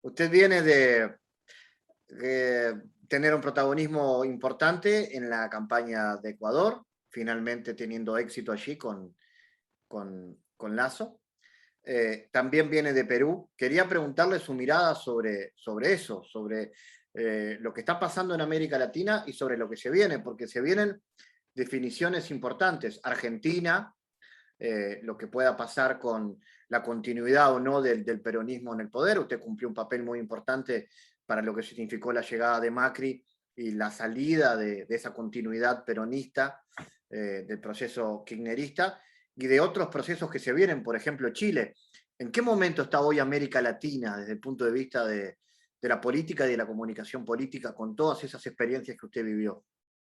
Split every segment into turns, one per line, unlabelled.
Usted viene de tener un protagonismo importante en la campaña de Ecuador, finalmente teniendo éxito allí con Lasso. También viene de Perú. Quería preguntarle su mirada sobre eso, sobre lo que está pasando en América Latina y sobre lo que se viene, porque se vienen definiciones importantes. Argentina, lo que pueda pasar con la continuidad o no del peronismo en el poder. Usted cumplió un papel muy importante para lo que significó la llegada de Macri y la salida de esa continuidad peronista del proceso kirchnerista y de otros procesos que se vienen, por ejemplo, Chile. ¿En qué momento está hoy América Latina desde el punto de vista de la política y de la comunicación política con todas esas experiencias que usted vivió?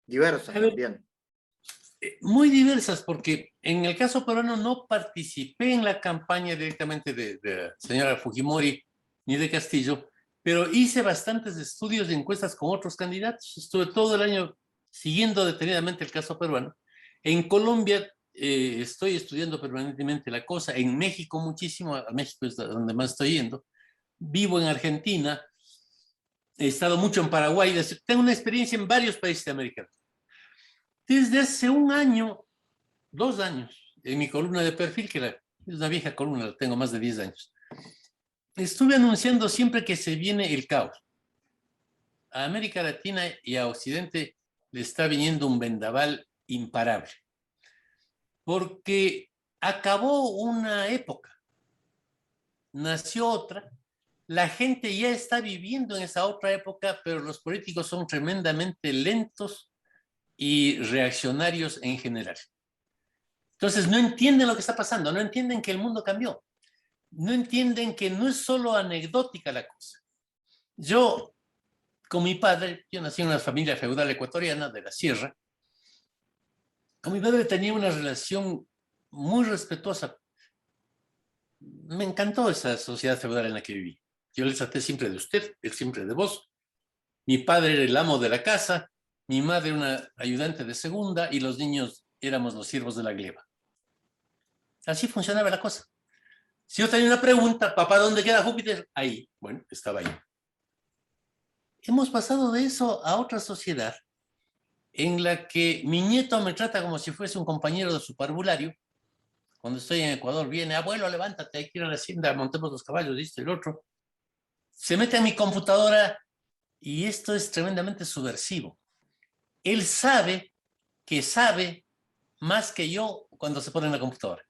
Diversas
A ver,
también.
muy diversas, porque en el caso peruano no participé en la campaña directamente de la señora Fujimori ni de Castillo, pero hice bastantes estudios y encuestas con otros candidatos. Estuve todo el año siguiendo detenidamente el caso peruano. En Colombia estoy estudiando permanentemente la cosa, en México muchísimo, a México es donde más estoy yendo. Vivo en Argentina, he estado mucho en Paraguay, tengo una experiencia en varios países de América Latina. Desde hace un año, 2 años, en mi columna de perfil, que es una vieja columna, la tengo más de 10 años, estuve anunciando siempre que se viene el caos. A América Latina y a Occidente le está viniendo un vendaval imparable, porque acabó una época, nació otra, la gente ya está viviendo en esa otra época, pero los políticos son tremendamente lentos y reaccionarios en general. Entonces no entienden lo que está pasando, no entienden que el mundo cambió, no entienden que no es solo anecdótica la cosa. Yo, con mi padre, yo nací en una familia feudal ecuatoriana de la sierra, con mi padre tenía una relación muy respetuosa. Me encantó esa sociedad feudal en la que viví. Yo le traté siempre de usted, él siempre de vos. Mi padre era el amo de la casa, mi madre una ayudante de segunda y los niños éramos los siervos de la gleba. Así funcionaba la cosa. Si yo tenía una pregunta, papá, ¿dónde queda Júpiter? Ahí. Bueno, estaba ahí. Hemos pasado de eso a otra sociedad en la que mi nieto me trata como si fuese un compañero de su parvulario. Cuando estoy en Ecuador, viene, abuelo, levántate, hay que ir a la hacienda, montemos los caballos, ¿viste? El otro. Se mete a mi computadora y esto es tremendamente subversivo. Él sabe que sabe más que yo cuando se pone en la computadora.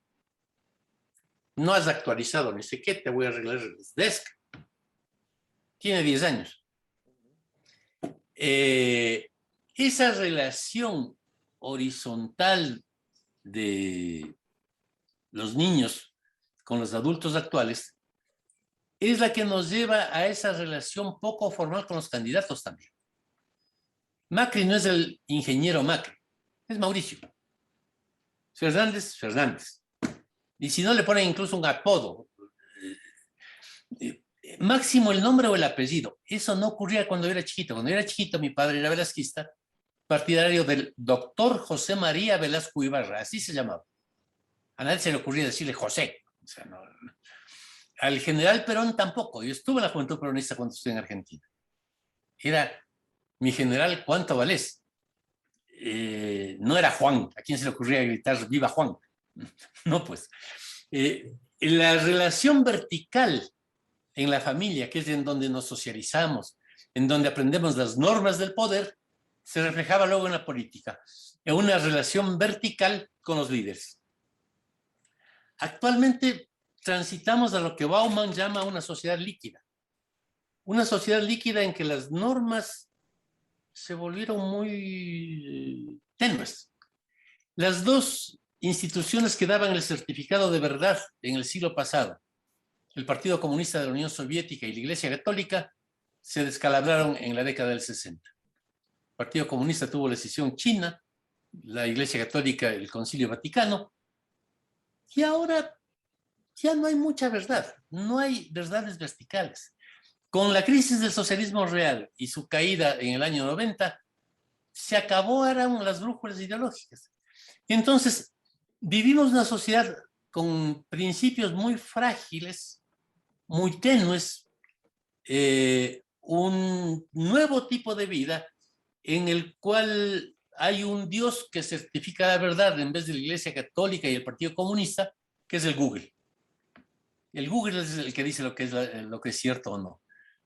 No has actualizado, ni sé qué, te voy a arreglar el desk. Tiene 10 años. Esa relación horizontal de los niños con los adultos actuales es la que nos lleva a esa relación poco formal con los candidatos también. Macri no es el ingeniero Macri, es Mauricio. Fernández, Fernández. Y si no, le ponen incluso un apodo. Máximo el nombre o el apellido. Eso no ocurría cuando yo era chiquito. Cuando yo era chiquito, mi padre era velasquista, partidario del doctor José María Velasco Ibarra, así se llamaba. A nadie se le ocurría decirle José. O sea, no. Al general Perón tampoco. Yo estuve en la Juventud Peronista cuando estuve en Argentina. Era mi general, ¿cuánto valés? No era Juan. ¿A quién se le ocurría gritar viva Juan? No, pues. La relación vertical en la familia, que es en donde nos socializamos, en donde aprendemos las normas del poder, se reflejaba luego en la política, en una relación vertical con los líderes. Actualmente transitamos a lo que Bauman llama una sociedad líquida en que las normas se volvieron muy tenues. Las dos instituciones que daban el certificado de verdad en el siglo pasado, el Partido Comunista de la Unión Soviética y la Iglesia Católica, se descalabraron en la década del 60. El Partido Comunista tuvo la escisión china, la Iglesia Católica el Concilio Vaticano, y ahora ya no hay mucha verdad, no hay verdades verticales. Con la crisis del socialismo real y su caída en el año 90, se acabaron las brújulas ideológicas. Entonces, vivimos una sociedad con principios muy frágiles, muy tenues, un nuevo tipo de vida en el cual hay un Dios que certifica la verdad en vez de la Iglesia Católica y el Partido Comunista, que es el Google. El Google es el que dice lo que es cierto o no.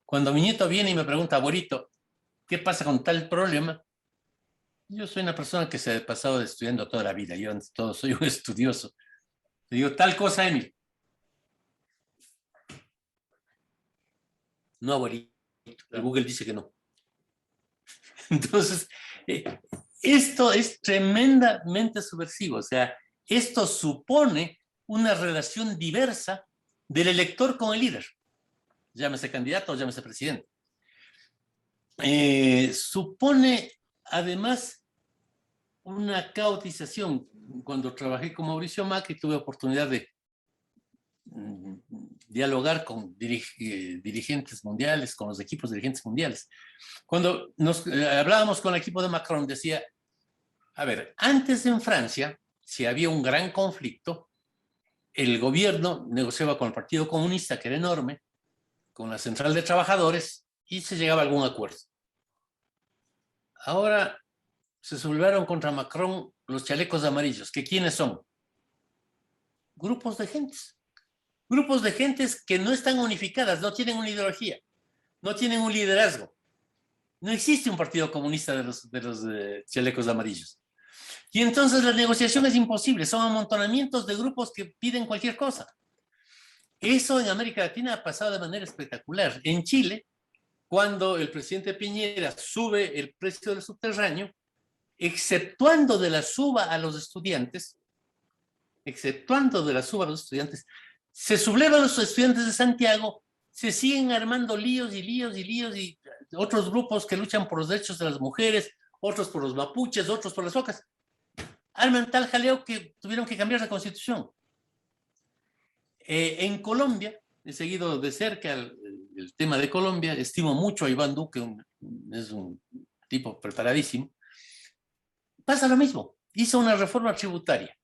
Cuando mi nieto viene y me pregunta, abuelito, ¿qué pasa con tal problema? Yo soy una persona que se ha pasado estudiando toda la vida. Yo ante todo soy un estudioso. Le digo, tal cosa, Emil. No, abuelito. El Google dice que no. Entonces, esto es tremendamente subversivo. O sea, esto supone una relación diversa del elector con el líder. Llámese candidato o llámese presidente. Supone, además, una caotización. Cuando trabajé con Mauricio Macri, tuve oportunidad de dialogar con dirigentes mundiales, con los equipos dirigentes mundiales. Cuando hablábamos con el equipo de Macron, decía, a ver, antes en Francia, si había un gran conflicto, el gobierno negociaba con el Partido Comunista, que era enorme, con la Central de Trabajadores, y se llegaba a algún acuerdo. Ahora se sublevaron contra Macron los chalecos amarillos, que ¿quiénes son? Grupos de gentes. Grupos de gentes que no están unificadas, no tienen una ideología, no tienen un liderazgo. No existe un partido comunista de los chalecos amarillos. Y entonces la negociación es imposible, son amontonamientos de grupos que piden cualquier cosa. Eso en América Latina ha pasado de manera espectacular. En Chile, cuando el presidente Piñera sube el precio del subterráneo, exceptuando de la suba a los estudiantes, se sublevan los estudiantes de Santiago, se siguen armando líos y otros grupos que luchan por los derechos de las mujeres, otros por los mapuches, otros por las focas. Arman tal jaleo que tuvieron que cambiar la constitución. En Colombia, he seguido de cerca el tema de Colombia, estimo mucho a Iván Duque, es un tipo preparadísimo. Pasa lo mismo, hizo una reforma tributaria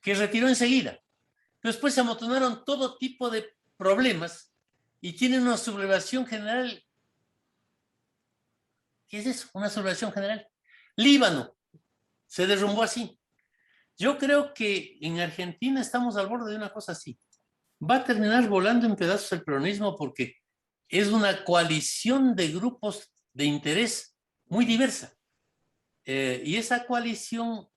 que retiró enseguida. Después se amontonaron todo tipo de problemas y tienen una sublevación general. ¿Qué es eso? Una sublevación general. Líbano se derrumbó así. Yo creo que en Argentina estamos al borde de una cosa así. Va a terminar volando en pedazos el peronismo porque es una coalición de grupos de interés muy diversa. Y esa coalición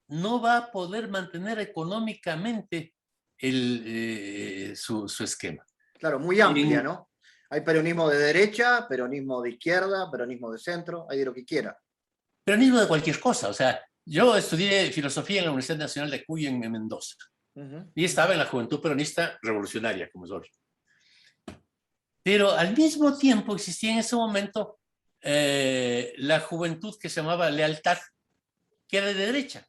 no va a poder mantener económicamente su esquema.
Claro, muy amplia, ¿no? Hay peronismo de derecha, peronismo de izquierda, peronismo de centro, hay de lo que quiera.
Peronismo de cualquier cosa. O sea, yo estudié filosofía en la Universidad Nacional de Cuyo en Mendoza. Y estaba en la Juventud Peronista Revolucionaria, como es hoy. Pero al mismo tiempo existía en ese momento la juventud que se llamaba Lealtad, que era de derecha,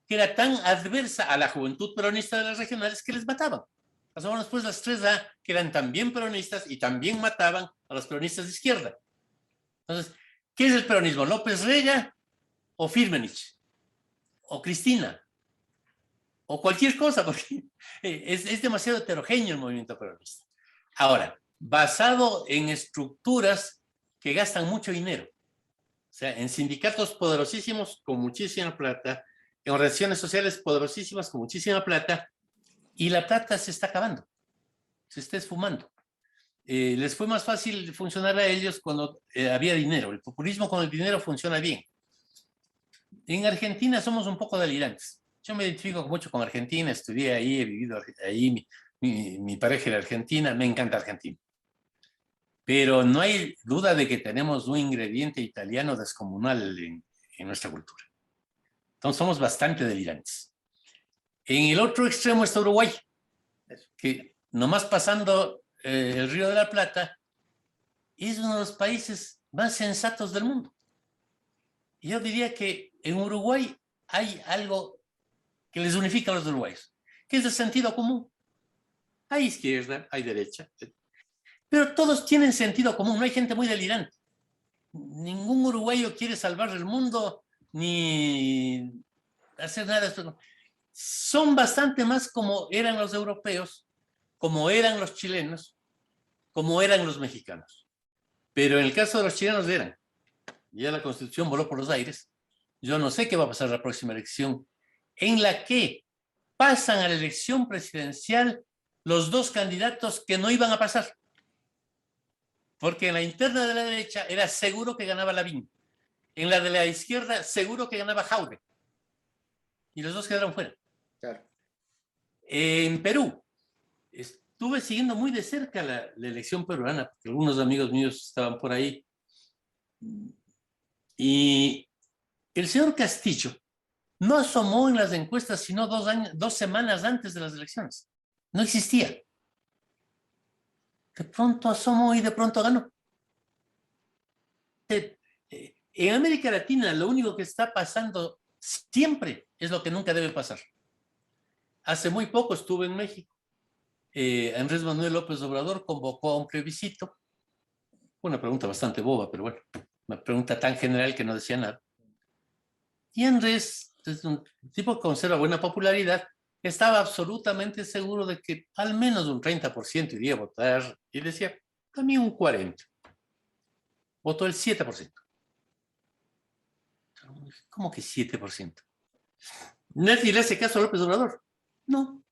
que era tan adversa a la juventud peronista de las regionales que les mataban. Pasaban después las 3A, que eran también peronistas y también mataban a los peronistas de izquierda. Entonces, ¿qué es el peronismo? ¿López Rega o Firmenich? ¿O Cristina? O cualquier cosa, porque es demasiado heterogéneo el movimiento peronista. Ahora, basado en estructuras que gastan mucho dinero, o sea, en sindicatos poderosísimos con muchísima plata, en organizaciones sociales poderosísimas con muchísima plata, y la plata se está acabando, se está esfumando. Les fue más fácil funcionar a ellos cuando había dinero. El populismo con el dinero funciona bien. En Argentina somos un poco delirantes. Yo me identifico mucho con Argentina, estudié ahí, he vivido ahí, mi pareja era argentina, me encanta Argentina. Pero no hay duda de que tenemos un ingrediente italiano descomunal en nuestra cultura. Entonces somos bastante delirantes. En el otro extremo está Uruguay, que nomás pasando el Río de la Plata, es uno de los países más sensatos del mundo. Y yo diría que en Uruguay hay algo que les unifica a los uruguayos, que es el sentido común. Hay izquierda, hay derecha, pero todos tienen sentido común, no hay gente muy delirante. Ningún uruguayo quiere salvar el mundo ni hacer nada. Son bastante más como eran los europeos, como eran los chilenos, como eran los mexicanos. Pero en el caso de los chilenos eran. Ya la Constitución voló por los aires. Yo no sé qué va a pasar en la próxima elección, en la que pasan a la elección presidencial los dos candidatos que no iban a pasar. Porque en la interna de la derecha era seguro que ganaba Lavín. En la de la izquierda, seguro que ganaba Jauregui. Y los dos quedaron fuera.
Claro.
En Perú, estuve siguiendo muy de cerca la elección peruana, porque algunos amigos míos estaban por ahí. Y el señor Castillo no asomó en las encuestas sino 2 semanas antes de las elecciones. No existía. De pronto asomó y de pronto ganó. En América Latina lo único que está pasando siempre es lo que nunca debe pasar. Hace muy poco estuve en México. Andrés Manuel López Obrador convocó a un plebiscito. Una pregunta bastante boba, pero bueno, una pregunta tan general que no decía nada. Y Andrés, es un tipo que conserva buena popularidad, estaba absolutamente seguro de que al menos un 30% iría a votar, y decía, también un 40%. Votó el 7%. ¿Cómo que 7%? ¿Nadie le hace caso a López Obrador? No.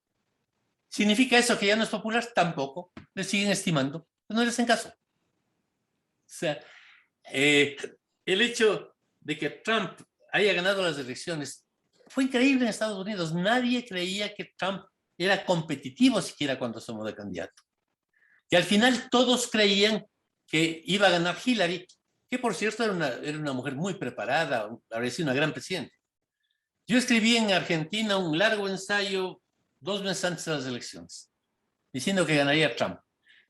¿Significa eso que ya no es popular? Tampoco. Le siguen estimando. No le hacen caso. O sea, el hecho de que Trump haya ganado las elecciones fue increíble en Estados Unidos. Nadie creía que Trump era competitivo siquiera cuando asomó de candidato. Y al final todos creían que iba a ganar Hillary, que por cierto era una mujer muy preparada, habría sido una gran presidenta. Yo escribí en Argentina un largo ensayo 2 meses antes de las elecciones, diciendo que ganaría Trump.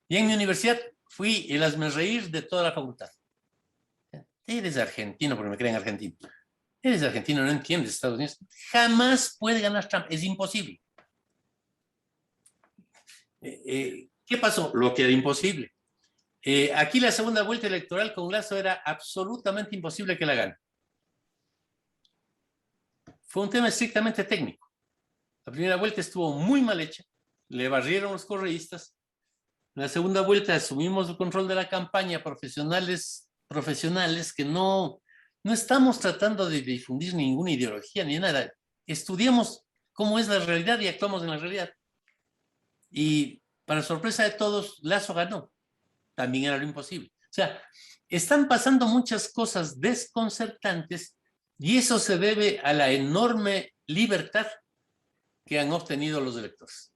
Y en mi universidad fui el hazmerreír de toda la facultad. Eres argentino, porque me creen argentino. Eres argentino, no entiendes Estados Unidos. Jamás puede ganar Trump, es imposible. ¿Qué pasó? Lo que era imposible. Aquí la segunda vuelta electoral con Lasso era absolutamente imposible que la gane. Fue un tema estrictamente técnico. La primera vuelta estuvo muy mal hecha, le barrieron los correístas. En la segunda vuelta asumimos el control de la campaña, profesionales que no estamos tratando de difundir ninguna ideología ni nada. Estudiamos cómo es la realidad y actuamos en la realidad. Y para sorpresa de todos, Lasso ganó. También era lo imposible. O sea, están pasando muchas cosas desconcertantes y eso se debe a la enorme libertad que han obtenido los electores.